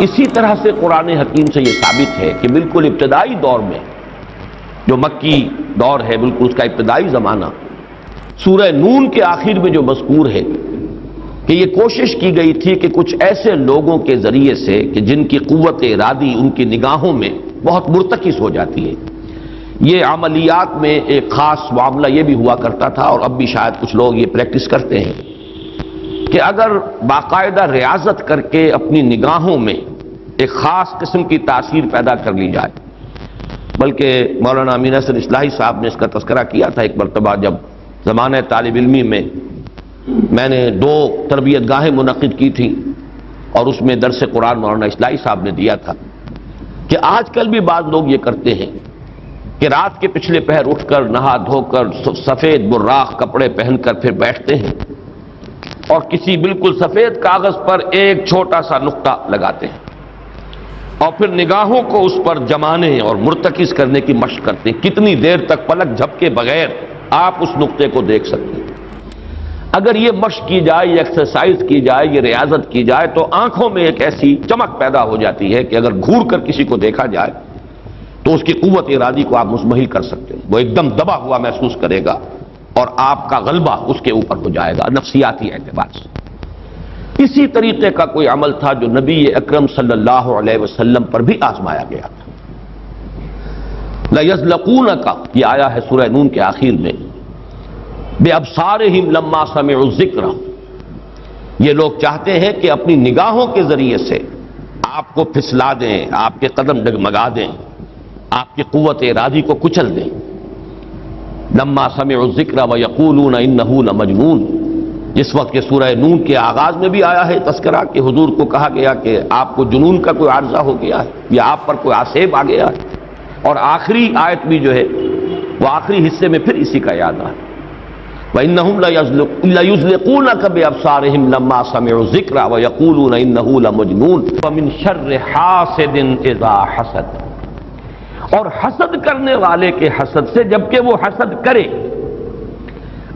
اسی طرح سے قرآن حکیم سے یہ ثابت ہے کہ بالکل ابتدائی دور میں جو مکی دور ہے، بالکل اس کا ابتدائی زمانہ، سورہ نون کے آخر میں جو مذکور ہے کہ یہ کوشش کی گئی تھی کہ کچھ ایسے لوگوں کے ذریعے سے کہ جن کی قوت ارادی ان کی نگاہوں میں بہت مرتکز ہو جاتی ہے، یہ عملیات میں ایک خاص معاملہ یہ بھی ہوا کرتا تھا، اور اب بھی شاید کچھ لوگ یہ پریکٹس کرتے ہیں کہ اگر باقاعدہ ریاضت کر کے اپنی نگاہوں میں ایک خاص قسم کی تاثیر پیدا کر لی جائے، بلکہ مولانا امین حسن اصلاحی صاحب نے اس کا تذکرہ کیا تھا ایک مرتبہ جب زمانہ طالب علمی میں میں نے 2 تربیت گاہیں منعقد کی تھیں، اور اس میں درس قرآن مولانا اصلاحی صاحب نے دیا تھا کہ آج کل بھی بعض لوگ یہ کرتے ہیں کہ رات کے پچھلے پہر اٹھ کر نہا دھو کر سفید براق کپڑے پہن کر پھر بیٹھتے ہیں اور کسی بالکل سفید کاغذ پر ایک چھوٹا سا نقطہ لگاتے ہیں اور پھر نگاہوں کو اس پر جمانے اور مرتکز کرنے کی مشق کرتے ہیں۔ کتنی دیر تک پلک جھپکے بغیر آپ اس نقطے کو دیکھ سکتے ہیں۔ اگر یہ مشق کی جائے، یہ ایکسرسائز کی جائے، یہ ریاضت کی جائے تو آنکھوں میں ایک ایسی چمک پیدا ہو جاتی ہے کہ اگر گھور کر کسی کو دیکھا جائے تو اس کی قوت ارادی کو آپ مزمحل کر سکتے ہیں، وہ ایک دم دبا ہوا محسوس کرے گا اور آپ کا غلبہ اس کے اوپر ہو جائے گا نفسیاتی اعتبار سے۔ اسی طریقے کا کوئی عمل تھا جو نبی اکرم صلی اللہ علیہ وسلم پر بھی آزمایا گیا تھا۔ لَيَزْلَقُونَكَ یہ آیا ہے سورہ نون کے آخر میں، بِأَبْصَارِهِمْ لَمَّا سَمِعُوا الذِّكْرَ، یہ لوگ چاہتے ہیں کہ اپنی نگاہوں کے ذریعے سے آپ کو پھسلا دیں، آپ کے قدم ڈگمگا دیں، آپ کی قوت ارادی کو کچل دیں۔ لما سمعوا الذکر ویقولون انہ لمجنون، جس وقت کہ سورہ نون کے آغاز میں بھی آیا ہے تذکرہ کہ حضور کو کہا گیا کہ آپ کو جنون کا کوئی عارضہ ہو گیا ہے یا آپ پر کوئی آسیب آ گیا ہے، اور آخری آیت بھی جو ہے وہ آخری حصے میں پھر اسی کا یاد آیا، وَإِنَّهُمْ لَيُزْلِقُونَكَ بِأَبْصَارِهِمْ لَمَّا سَمِعُوا الذِّكْرَ وَيَقُولُونَ إِنَّهُ لَمَجْنُونٌ وَمِن شَرِّ حَاسِدٍ إِذَا حَسَدَ، اور حسد کرنے والے کے حسد سے جبکہ وہ حسد کرے۔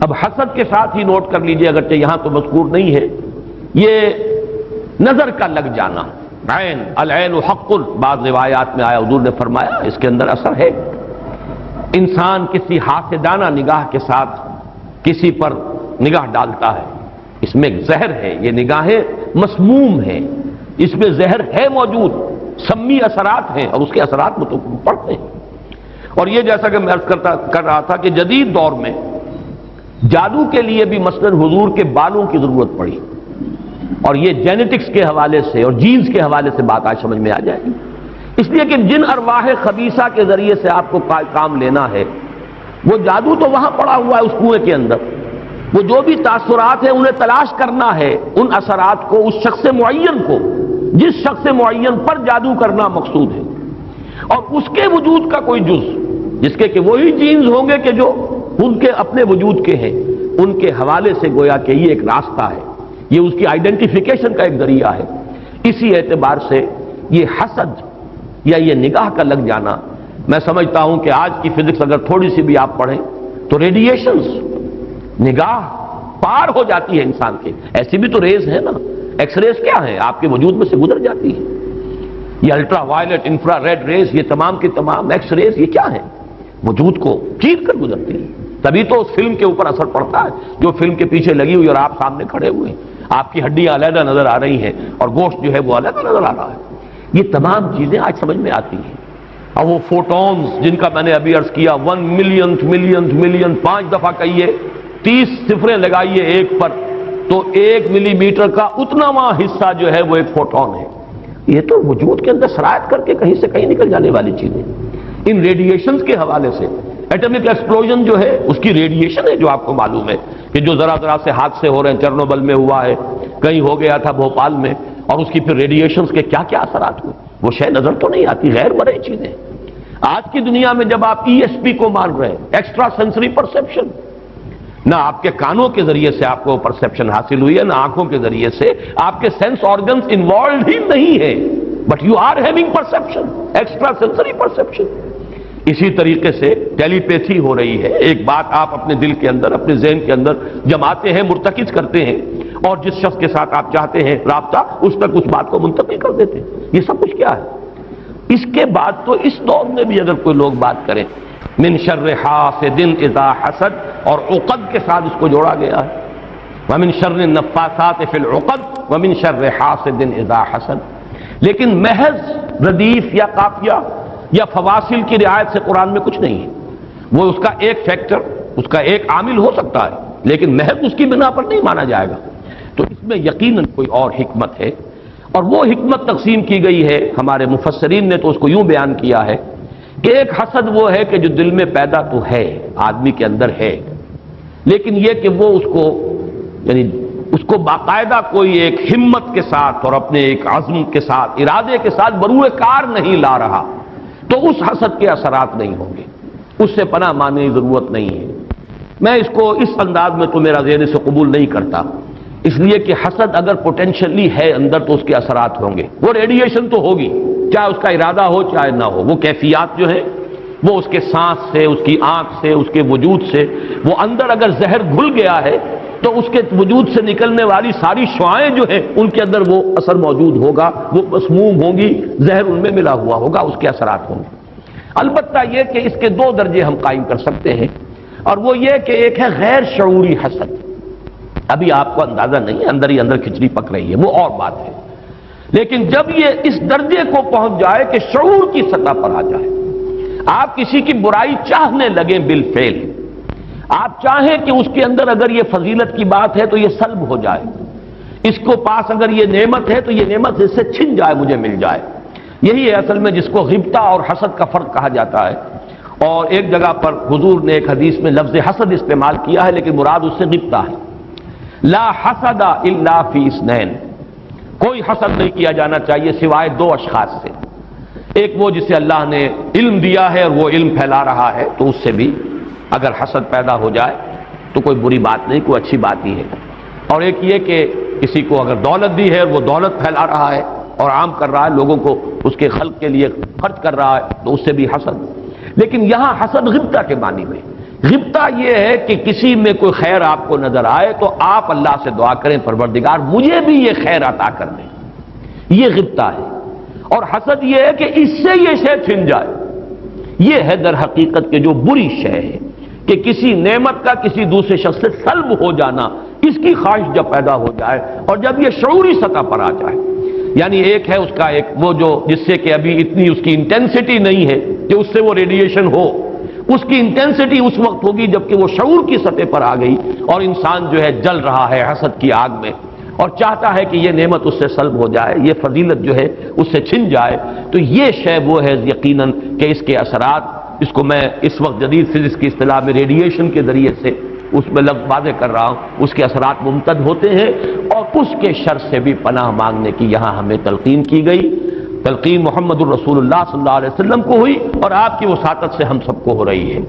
اب حسد کے ساتھ ہی نوٹ کر لیجئے، اگرچہ یہاں تو مذکور نہیں ہے، یہ نظر کا لگ جانا، عین العین حق، بعض روایات میں آیا حضور نے فرمایا اس کے اندر اثر ہے۔ انسان کسی حاسدانہ نگاہ کے ساتھ کسی پر نگاہ ڈالتا ہے، اس میں زہر ہے، یہ نگاہیں مسموم ہیں، اس میں زہر ہے موجود، سمی اثرات ہیں اور اس کے اثرات میں تو پڑتے ہیں۔ اور یہ جیسا کہ میں عرض کر رہا تھا کہ جدید دور میں جادو کے لیے بھی مثلاً حضور کے بالوں کی ضرورت پڑی، اور یہ جینیٹکس کے حوالے سے اور جینز کے حوالے سے بات آج سمجھ میں آ جائے گی، اس لیے کہ جن ارواح خبیثہ کے ذریعے سے آپ کو کام لینا ہے، وہ جادو تو وہاں پڑا ہوا ہے اس کنویں کے اندر، وہ جو بھی تاثرات ہیں انہیں تلاش کرنا ہے، ان اثرات کو اس شخص معین کو، جس شخص معین پر جادو کرنا مقصود ہے، اور اس کے وجود کا کوئی جز جس کے کہ وہی جینز ہوں گے کہ جو ان کے اپنے وجود کے ہیں، ان کے حوالے سے گویا کہ یہ ایک راستہ ہے، یہ اس کی آئیڈینٹیفیکیشن کا ایک ذریعہ ہے۔ اسی اعتبار سے یہ حسد یا یہ نگاہ کا لگ جانا، میں سمجھتا ہوں کہ آج کی فزکس اگر تھوڑی سی بھی آپ پڑھیں تو ریڈیشنز نگاہ پار ہو جاتی ہے انسان کے، ایسی بھی تو ریز ہے نا، ایکس ریز کیا ہے، آپ کے وجود میں سے گزر جاتی ہے، یہ ultraviolet infrared rays, یہ تمام کی تمام ایکس ریز، یہ کیا ہے، وجود کو چیر کر گزرتی ہے، تبھی تو اس فلم کے اوپر اثر پڑتا ہے جو فلم کے پیچھے لگی ہوئی اور آپ سامنے کھڑے ہوئے ہیں، آپ کی ہڈیاں علیحدہ نظر آ رہی ہیں اور گوشت جو ہے وہ علیحدہ نظر آ رہا ہے، یہ تمام چیزیں آج سمجھ میں آتی ہیں۔ اور وہ فوٹونز جن کا میں نے ابھی عرض کیا 1 ملین 5 دفعہ کہیے، 30 صفریں لگائیے ایک پر تو 1 ملی میٹر کا اتناواں حصہ جو ہے وہ ایک فوٹون ہے، یہ تو وجود کے اندر سرایت کر کے کہیں سے کہیں نکل جانے والی چیزیں۔ ان ریڈیشنز کے حوالے سے ایٹمک ایکسپلوژن جو ہے اس کی ریڈیشن ہے، جو آپ کو معلوم ہے کہ جو ذرا سے حادثے ہو رہے ہیں، چرنوبل میں ہوا ہے، کہیں ہو گیا تھا بھوپال میں، اور اس کی پھر ریڈیشنز کے کیا کیا اثرات ہوئے، وہ شے نظر تو نہیں آتی، غیر مرئی چیزیں۔ آج کی دنیا میں جب آپ ESP کو مان رہے ہیں، ایکسٹرا سینسری پرسیپشن، نہ آپ کے کانوں کے ذریعے سے آپ کو پرسیپشن حاصل ہوئی ہے، نہ آنکھوں کے ذریعے سے، آپ کے سینس آرگنز انوالوڈ ہی نہیں ہے، but you are having perception, extrasensory perception. اسی طریقے سے ٹیلی پیتھی ہو رہی ہے، ایک بات آپ اپنے دل کے اندر، اپنے ذہن کے اندر جماتے ہیں، مرتکز کرتے ہیں، اور جس شخص کے ساتھ آپ چاہتے ہیں رابطہ اس تک اس بات کو منتقل کر دیتے ہیں۔ یہ سب کچھ کیا ہے؟ اس کے بعد تو اس دور میں بھی اگر کوئی لوگ بات کریں من شر حاسد اذا حسد، اور عقد کے ساتھ اس کو جوڑا گیا ہے، ومن شر النفاثات فی العقد ومن شر حاسد اذا حسد، لیکن محض ردیف یا قافیہ یا فواصل کی رعایت سے قرآن میں کچھ نہیں ہے۔ وہ اس کا ایک فیکٹر، اس کا ایک عامل ہو سکتا ہے، لیکن محض اس کی بنا پر نہیں مانا جائے گا۔ تو اس میں یقیناً کوئی اور حکمت ہے، اور وہ حکمت تقسیم کی گئی ہے۔ ہمارے مفسرین نے تو اس کو یوں بیان کیا ہے کہ ایک حسد وہ ہے کہ جو دل میں پیدا تو ہے، آدمی کے اندر ہے، لیکن یہ کہ وہ اس کو یعنی اس کو باقاعدہ کوئی ایک ہمت کے ساتھ اور اپنے ایک عزم کے ساتھ، ارادے کے ساتھ بروئے کار نہیں لا رہا، تو اس حسد کے اثرات نہیں ہوں گے، اس سے پناہ مانگنے کی ضرورت نہیں ہے۔ میں اس کو اس انداز میں تو میرا ذہن سے قبول نہیں کرتا، اس لیے کہ حسد اگر پوٹینشلی ہے اندر تو اس کے اثرات ہوں گے، وہ ریڈیشن تو ہوگی، چاہے اس کا ارادہ ہو چاہے نہ ہو، وہ کیفیات جو ہے وہ اس کے سانس سے، اس کی آنکھ سے، اس کے وجود سے، وہ اندر اگر زہر گھل گیا ہے تو اس کے وجود سے نکلنے والی ساری شعاعیں جو ہیں ان کے اندر وہ اثر موجود ہوگا، وہ مسموم ہوں گی، زہر ان میں ملا ہوا ہوگا، اس کے اثرات ہوں گے۔ البتہ یہ کہ اس کے دو درجے ہم قائم کر سکتے ہیں، اور وہ یہ کہ ایک ہے غیر شعوری حسد، ابھی آپ کو اندازہ نہیں ہے، اندر ہی اندر کھچڑی پک رہی ہے، وہ اور بات ہے، لیکن جب یہ اس درجے کو پہنچ جائے کہ شعور کی سطح پر آ جائے، آپ کسی کی برائی چاہنے لگیں بالفعل، آپ چاہیں کہ اس کے اندر اگر یہ فضیلت کی بات ہے تو یہ سلب ہو جائے، اس کو پاس اگر یہ نعمت ہے تو یہ نعمت اس سے چھن جائے، مجھے مل جائے، یہی ہے اصل میں جس کو غبطہ اور حسد کا فرق کہا جاتا ہے۔ اور ایک جگہ پر حضور نے ایک حدیث میں لفظ حسد استعمال کیا ہے، لیکن مراد اس سے غبطہ ہے۔ لا حسد الا فی اثنین، کوئی حسد نہیں کیا جانا چاہیے سوائے دو اشخاص سے، ایک وہ جسے اللہ نے علم دیا ہے اور وہ علم پھیلا رہا ہے تو اس سے بھی اگر حسد پیدا ہو جائے تو کوئی بری بات نہیں، کوئی اچھی بات ہی ہے، اور ایک یہ کہ کسی کو اگر دولت دی ہے اور وہ دولت پھیلا رہا ہے اور عام کر رہا ہے، لوگوں کو اس کے خلق کے لیے خرچ کر رہا ہے تو اس سے بھی حسد۔ لیکن یہاں حسد غبطہ کے معنی میں، غبطہ یہ ہے کہ کسی میں کوئی خیر آپ کو نظر آئے تو آپ اللہ سے دعا کریں پروردگار مجھے بھی یہ خیر عطا کر دیں، یہ غبطہ ہے۔ اور حسد یہ ہے کہ اس سے یہ شے چھن جائے، یہ ہے در حقیقت کہ جو بری شے ہے کہ کسی نعمت کا کسی دوسرے شخص سے سلب ہو جانا، اس کی خواہش جب پیدا ہو جائے اور جب یہ شعوری سطح پر آ جائے، یعنی ایک ہے اس کا ایک وہ جو جس سے کہ ابھی اتنی اس کی انٹینسٹی نہیں ہے کہ اس سے وہ ریڈیشن ہو، اس کی انٹینسٹی اس وقت ہوگی جب کہ وہ شعور کی سطح پر آ گئی اور انسان جو ہے جل رہا ہے حسد کی آگ میں اور چاہتا ہے کہ یہ نعمت اس سے سلب ہو جائے، یہ فضیلت جو ہے اس سے چھن جائے، تو یہ شے وہ ہے یقیناً کہ اس کے اثرات، اس کو میں اس وقت جدید فزکس کی اصطلاح میں ریڈیشن کے ذریعے سے اس میں لفظ واضح کر رہا ہوں، اس کے اثرات ممتد ہوتے ہیں، اور اس کے شر سے بھی پناہ مانگنے کی یہاں ہمیں تلقین کی گئی۔ تلقین محمد الرسول اللہ صلی اللہ علیہ وسلم کو ہوئی اور آپ کی وساطت سے ہم سب کو ہو رہی ہے۔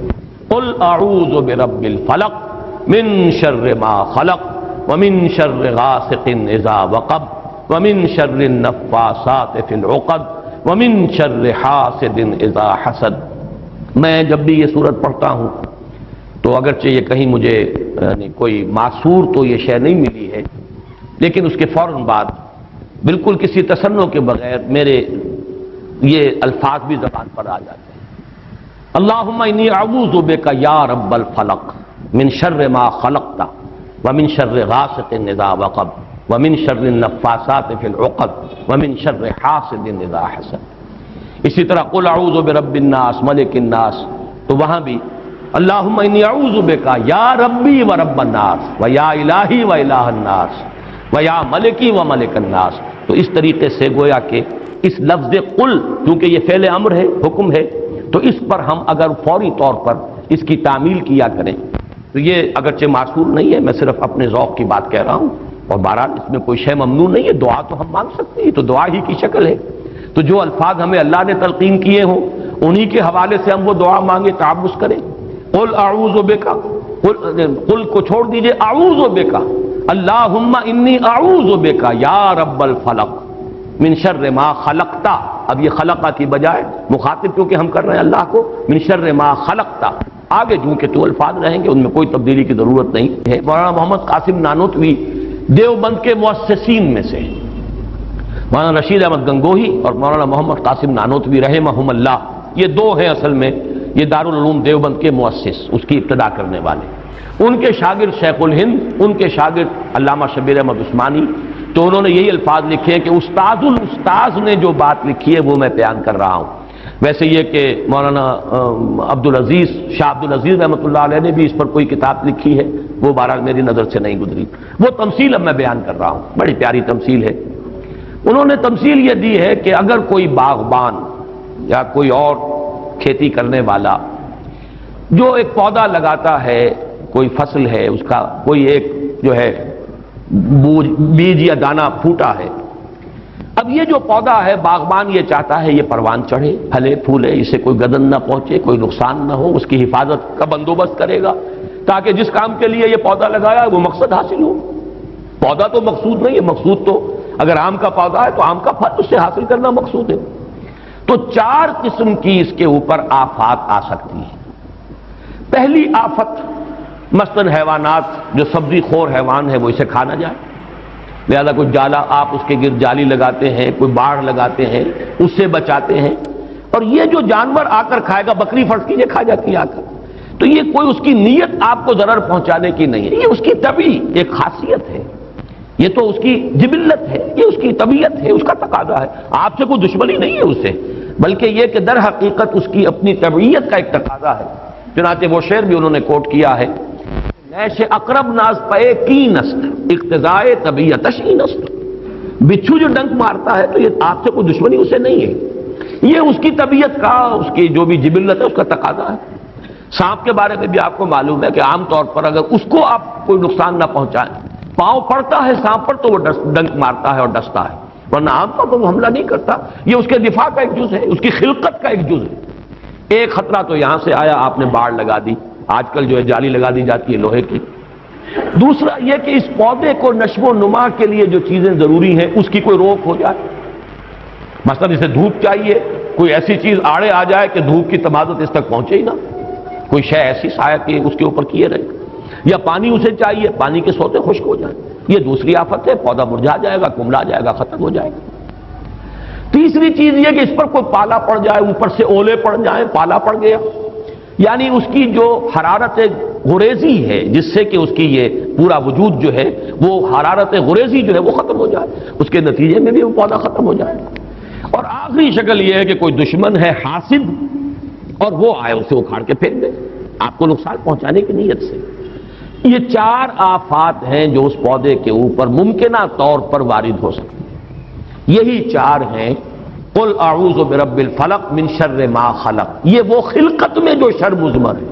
قل اعوذ برب الفلق من شر ما خلق ومن شر غاسق اذا وقب ومن شر النفاثات فی العقد ومن شر حاسد اذا حسد۔ میں جب بھی یہ سورت پڑھتا ہوں تو اگرچہ یہ کہیں مجھے یعنی کوئی معصور تو یہ شے نہیں ملی ہے، لیکن اس کے فوراً بعد بالکل کسی تصنع کے بغیر میرے یہ الفاظ بھی زبان پر آ جاتے ہیں، اللہم انی اعوذ بک یا رب الفلق من شر ما خلقت ومن شر غاسق اذا وقب ومن شر النفاثات فی العقد ومن شر حاسد اذا حسد۔ اسی طرح قل اعوذ برب الناس ملک الناس، تو وہاں بھی اللہم انی اعوذ بک یا ربی و رب الناس و یا الہی و الہ الناس و یا ملکی و ملک الناس۔ تو اس طریقے سے گویا کہ اس لفظ قل کیونکہ یہ فعل امر ہے، حکم ہے، تو اس پر ہم اگر فوری طور پر اس کی تعمیل کیا کریں تو یہ اگرچہ معصور نہیں ہے، میں صرف اپنے ذوق کی بات کہہ رہا ہوں، اور بہرحال اس میں کوئی شے ممنوع نہیں ہے، دعا تو ہم مانگ سکتے ہیں، تو دعا ہی کی شکل ہے، تو جو الفاظ ہمیں اللہ نے تلقین کیے ہوں انہی کے حوالے سے ہم وہ دعا مانگے، تعوذ کریں۔ قل اعوذ بک، قل کو چھوڑ دیجئے، اعوذ بک، اللہم انی اعوذ بک یا رب الفلق من شر ما خلقتا۔ اب یہ خلقہ کی بجائے مخاطب کیونکہ ہم کر رہے ہیں اللہ کو، من شر ما خلقتا، آگے جو کہ تو الفاظ رہیں گے ان میں کوئی تبدیلی کی ضرورت نہیں ہے۔ مولانا محمد قاسم نانوتوی دیوبند کے مؤسسین میں سے مولانا رشید احمد گنگوہی اور مولانا محمد قاسم نانوتوی رحمہم اللہ، یہ دو ہیں اصل میں یہ دارالعلوم دیوبند کے مؤسس، اس کی ابتدا کرنے والے۔ ان کے شاگرد شیخ الہند، ان کے شاگرد علامہ شبیر احمد عثمانی، تو انہوں نے یہی الفاظ لکھے ہیں کہ استاد الاستاذ نے جو بات لکھی ہے وہ میں بیان کر رہا ہوں۔ ویسے یہ کہ مولانا عبدالعزیز شاہ عبدالعزیز رحمۃ اللہ علیہ نے بھی اس پر کوئی کتاب لکھی ہے، وہ بہرحال میری نظر سے نہیں گزری، وہ تمثیل اب میں بیان کر رہا ہوں، بڑی پیاری تمثیل ہے۔ انہوں نے تمثیل یہ دی ہے کہ اگر کوئی باغبان یا کوئی اور کھیتی کرنے والا جو ایک پودا لگاتا ہے، کوئی فصل ہے، اس کا کوئی ایک جو ہے بیج یا دانہ پھوٹا ہے، اب یہ جو پودا ہے باغبان یہ چاہتا ہے یہ پروان چڑھے، پھلے پھولے، اسے کوئی گدن نہ پہنچے، کوئی نقصان نہ ہو، اس کی حفاظت کا بندوبست کرے گا تاکہ جس کام کے لیے یہ پودا لگایا وہ مقصد حاصل ہو۔ پودا تو مقصود نہیں ہے، مقصود تو اگر آم کا پودا ہے تو آم کا پھل اس سے حاصل کرنا مقصود ہے۔ تو چار قسم کی اس کے اوپر آفات آ سکتی ہیں۔ پہلی آفت مثلاً حیوانات، جو سبزی خور حیوان ہے وہ اسے کھا نہ جائے، لہذا کوئی جالا آپ اس کے گرد جالی لگاتے ہیں، کوئی باڑ لگاتے ہیں، اس سے بچاتے ہیں، اور یہ جو جانور آ کر کھائے گا، بکری فرض کیجیے کھا جاتی ہے آ کر، تو یہ کوئی اس کی نیت آپ کو ضرر پہنچانے کی نہیں ہے، یہ اس کی طبعی ایک خاصیت ہے، یہ تو اس کی جبلت ہے، یہ اس کی طبیعت ہے، اس کا تقاضا ہے، آپ سے کوئی دشمنی نہیں ہے اس سے، بلکہ یہ کہ در حقیقت اس کی اپنی طبعیت کا ایک تقاضا ہے۔ چنانچہ وہ شعر بھی انہوں نے کوٹ کیا ہے، نیش اقرب ناز پے کی نست اقتضائے طبیعتش این است، بچھو جو ڈنک مارتا ہے تو یہ آپ سے کوئی دشمنی اسے نہیں ہے، یہ اس کی طبیعت کا، اس کی جو بھی جبلت ہے اس کا تقاضا ہے۔ سانپ کے بارے میں بھی آپ کو معلوم ہے کہ عام طور پر اگر اس کو آپ کوئی نقصان نہ پہنچائیں، پاؤں پڑتا ہے سانپ پر تو وہ ڈنک مارتا ہے اور ڈستا ہے، ورنہ عام طور پر وہ حملہ نہیں کرتا، یہ اس کے دفاع کا ایک جز ہے، اس کی خلقت کا ایک جز ہے۔ ایک خطرہ تو یہاں سے آیا، آپ نے باڑ لگا دی، آج کل جو ہے جالی لگا دی جاتی ہے لوہے کی۔ دوسرا یہ کہ اس پودے کو نشو و نما کے لیے جو چیزیں ضروری ہیں اس کی کوئی روک ہو جائے، مثلا اسے دھوپ چاہیے، کوئی ایسی چیز آڑے آ جائے کہ دھوپ کی تمازت اس تک پہنچے ہی نہ، کوئی شے ایسی سایہ کی اس کے اوپر کیے رہے، یا پانی اسے چاہیے، پانی کے سوتے خشک ہو جائیں، یہ دوسری آفت ہے، پودا مرجھا جائے گا، کملا جائے گا، ختم ہو جائے گا۔ تیسری چیز یہ کہ اس پر کوئی پالا پڑ جائے، اوپر سے اولے پڑ جائیں، پالا پڑ گیا، یعنی اس کی جو حرارت غریزی ہے جس سے کہ اس کی یہ پورا وجود جو ہے وہ حرارت غریزی جو ہے وہ ختم ہو جائے، اس کے نتیجے میں بھی وہ پودا ختم ہو جائے۔ اور آخری شکل یہ ہے کہ کوئی دشمن ہے حاسد اور وہ آئے اسے اکھاڑ کے پھینک دے آپ کو نقصان پہنچانے کی نیت سے۔ یہ چار آفات ہیں جو اس پودے کے اوپر ممکنہ طور پر وارد ہو سکتی ہیں، یہی چار ہیں۔ قل اعوذ برب الفلق من شر ما خلق، یہ وہ خلقت میں جو شر مضمر ہے،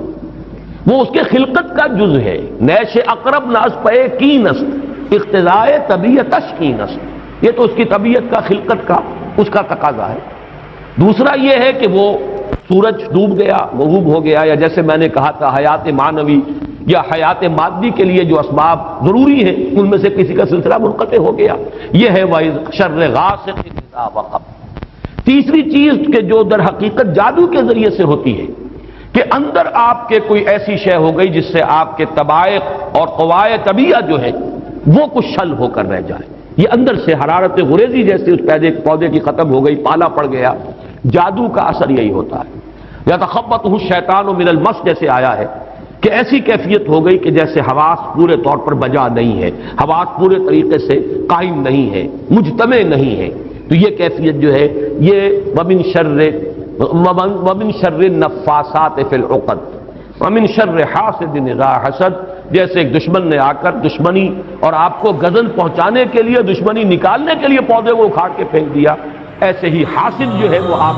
وہ اس کے خلقت کا جز ہے۔ نیش اقرب ناز پے کی نست اقتضائے طبیعتش کی نست، یہ تو اس کی طبیعت کا، خلقت کا، اس کا تقاضا ہے۔ دوسرا یہ ہے کہ وہ سورج ڈوب گیا، غروب ہو گیا، یا جیسے میں نے کہا تھا حیات معنوی یا حیات مادی کے لیے جو اسباب ضروری ہیں ان میں سے کسی کا سلسلہ منقطع ہو گیا، یہ ہے وَإِذْ شَرِّ غَاسِقٍ إِذَا وَقَبَ۔ تیسری چیز کہ جو در حقیقت جادو کے ذریعے سے ہوتی ہے کہ اندر آپ کے کوئی ایسی شے ہو گئی جس سے آپ کے طبائع اور قوائے طبیعہ جو ہے وہ کچھ شل ہو کر رہ جائے، یہ اندر سے حرارت غریزی جیسے اس پودے کی ختم ہو گئی، پالا پڑ گیا۔ جادو کا اثر یہی ہوتا ہے، یا تخبطہ الشیطان من المس جیسے آیا ہے کہ ایسی کیفیت ہو گئی کہ جیسے حواس پورے طور پر بجا نہیں ہے، حواس پورے طریقے سے قائم نہیں ہے، مجتمع نہیں ہے، تو یہ کیفیت جو ہے یہ ومن شر النفاسات فی العقد ومن شر حاسد اذا حسد، جیسے ایک دشمن نے آ کر دشمنی اور آپ کو گزن پہنچانے کے لیے، دشمنی نکالنے کے لیے پودے کو اکھاڑ کے پھینک دیا، ایسے ہی حاسد جو ہے وہ آپ